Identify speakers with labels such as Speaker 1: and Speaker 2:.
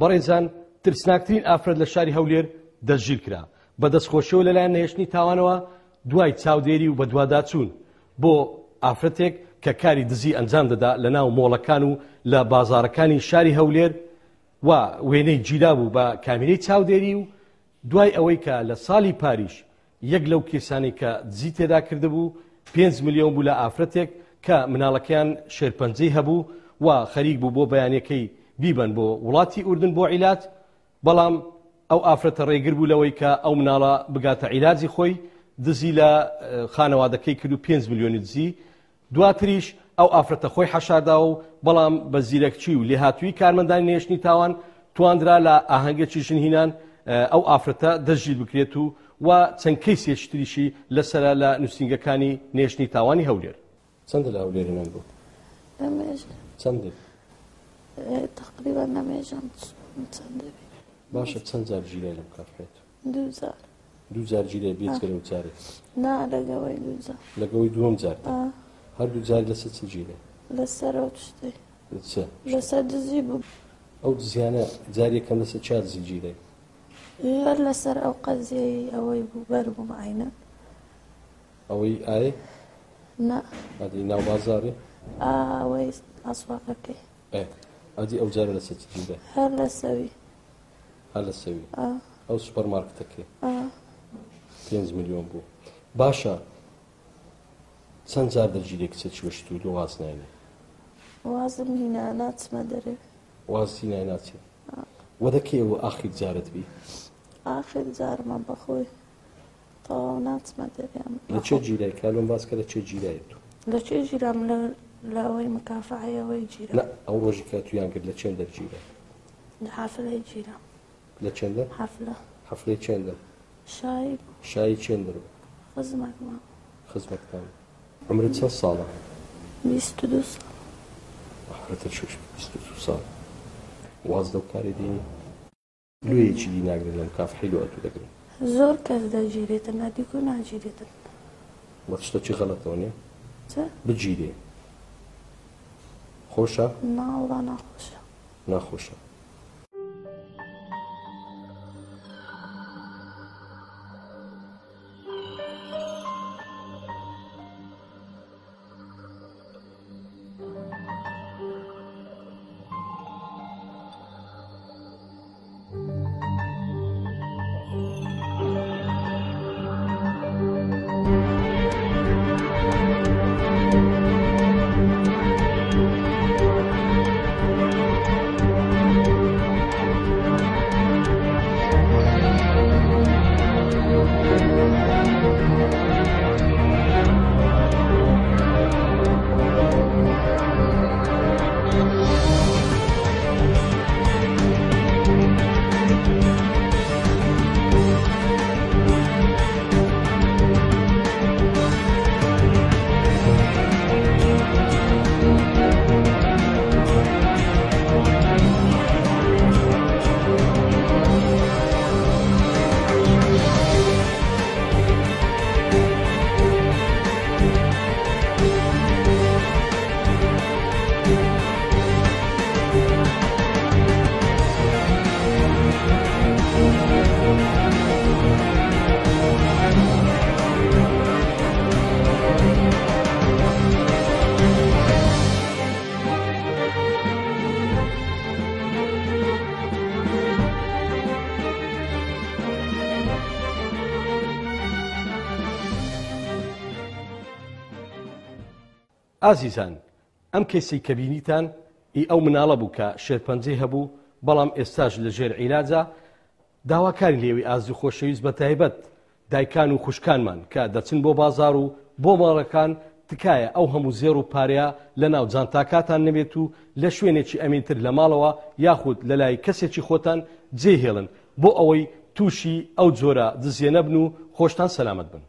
Speaker 1: بەڕێزان ترسناکترین ئافرەت لە شاری هەولێر دەستگیر کرا بە دەستخۆشیەوە لەلایەن نەهێشتنی تاوانەوە دوای چاودێری و بە دوواداچوون بۆ ئافرەتێک کە کاری دزی ئەنجام دەدا لە ناو مۆڵەکان و لە بازاڕەکانی شاری هەولێر و وێنەی گیرا بوو بە کامێرەی چاودێری و دوای ئەوەی کە لە ساڵی پاریش یەک لەو کێسانی کە دزی تێدا کردبوو 5 ملیۆن بوو لە ئافرەتێک کە مناڵەکەیان شێرپەنجەی هەبوو و خەریک بوو بۆ بەیانیەکەی بیبن بۆ وڵاتی ئوردن بۆ عیلات بەڵام ئەو ئافرەتە ڕێگر بوو لەوەی کە ئەو مناڵە بگاتە عیلاجی خۆی دزی لە خانەوادەکەی کرد و 5 ملیۆنی دزی دواتریش ئەو ئافرەتە خۆی حەشاردا و بەڵام بە زیرەکچی و لێهاتووی کارمەندانی نێشتنی تاوان تواندرا لە ئاهەنگێکی ژنهینان ئەو ئافرەتە دەستگیر بکرێت و چەند کەیسێکی تریشی لەسەرا لە نووسینگەکانی نێشتنی تاوانی هەولێر. چەندە لە هەولێر هێنان بوو؟ چەندێ؟
Speaker 2: تقریبا نەمێژم چەندێ.
Speaker 1: باشە چەند جار گیرای لەم کافرێت؟
Speaker 2: 2000.
Speaker 1: 2000 گیرای بێت کەرەوە جارێک؟
Speaker 2: نا لەگەوەی 2000.
Speaker 1: لەگەوەی دووەم جار؟ هەردوو جار لەسەر چ گیرێ؟
Speaker 2: لەسەر ئەو تشتێ.
Speaker 1: چ؟
Speaker 2: لەسەر دزی بوو.
Speaker 1: ئەو دزیانە جارێکەکەم لەسەر چا دزی گیرەی؟
Speaker 2: هەر لەسەر ئەو قەزیەی ئەوەی بوو بەر بووم عینە.
Speaker 1: ئەوەی ئایە؟
Speaker 2: نا.
Speaker 1: ئەدی ناو بازاڕێ؟
Speaker 2: ئەوەی ئاسواقەکەی.
Speaker 1: ئەدی ئەو جارە لەسەر چ گیرێ؟
Speaker 2: هەر لەسەوی.
Speaker 1: هەر لەسەوی؟ ئەو سوپەرمارکتەکەی؟ 5 ملیۆن بوو. باشە چەند جار دەرگیرێک کچێکی وەشت و لە واز ناینێ؟
Speaker 2: وازم هینا ناچمە دەرێ.
Speaker 1: واز هینای ناچێ؟ وەدەکەیەوە ئاخر جارت بی؟
Speaker 2: ئاخر جارمە بەخۆی تەواو ناچمە دەرێم.
Speaker 1: لە چێ گیرای کالۆم باس کە لە چێ گیرایت و؟
Speaker 2: لە چێ گیرام لە ئەوەی مکافەعەیەوەی گیرە.
Speaker 1: نە ئەو ڕۆژی کە تویان کرد لە چێن دەرگیرە؟
Speaker 2: لە حەفلەی گیرام.
Speaker 1: لە چێندە؟
Speaker 2: حەفلە.
Speaker 1: حەفلەی چێندە؟
Speaker 2: شایی.
Speaker 1: شایی چێندە؟
Speaker 2: خزمەکمە.
Speaker 1: خزمەکتان. عمرت چەند ساڵە؟
Speaker 2: 22 ساڵ.
Speaker 1: ئافرەتە چۆش 22 ساڵ. واز دەو کارێ دێنی؟ لێیەکی دی ناگرێت لەم کافحەی لۆ ئەتو دەگرن.
Speaker 2: زۆر کەس دەگیرێتن نادیکو ناگیرێتن.
Speaker 1: وە تشتێکی غەڵەتەوە نییە؟
Speaker 2: چ؟
Speaker 1: بگیرێ. خۆشە؟
Speaker 2: ناوەڵا ناخۆشە.
Speaker 1: ناخۆشە. ئازیزان ئەم کەسەی کە بینیتان ئەو مناڵە بوو کە شێرپەنجەی هەبوو بەڵام ئێستاش لە ژێر عیلاجە داواکاری لێوی ئازوو خۆشەویست بە تایبەت دایکان و خوشکانمان کە دەچن بۆ بازار و بۆ ماڵەکان تکایە ئەو هەموو زێر و پارەیە لە ناو جانتاکاتان نەبێت و لە شوێنێکی ئەمینتر لە ماڵەوە یاخود لە لای کەسێکی خۆتان جێهێڵن بۆ ئەوەی تووشی ئەو جۆرە دزیە نەبن و خۆشتان سەلامەت بن.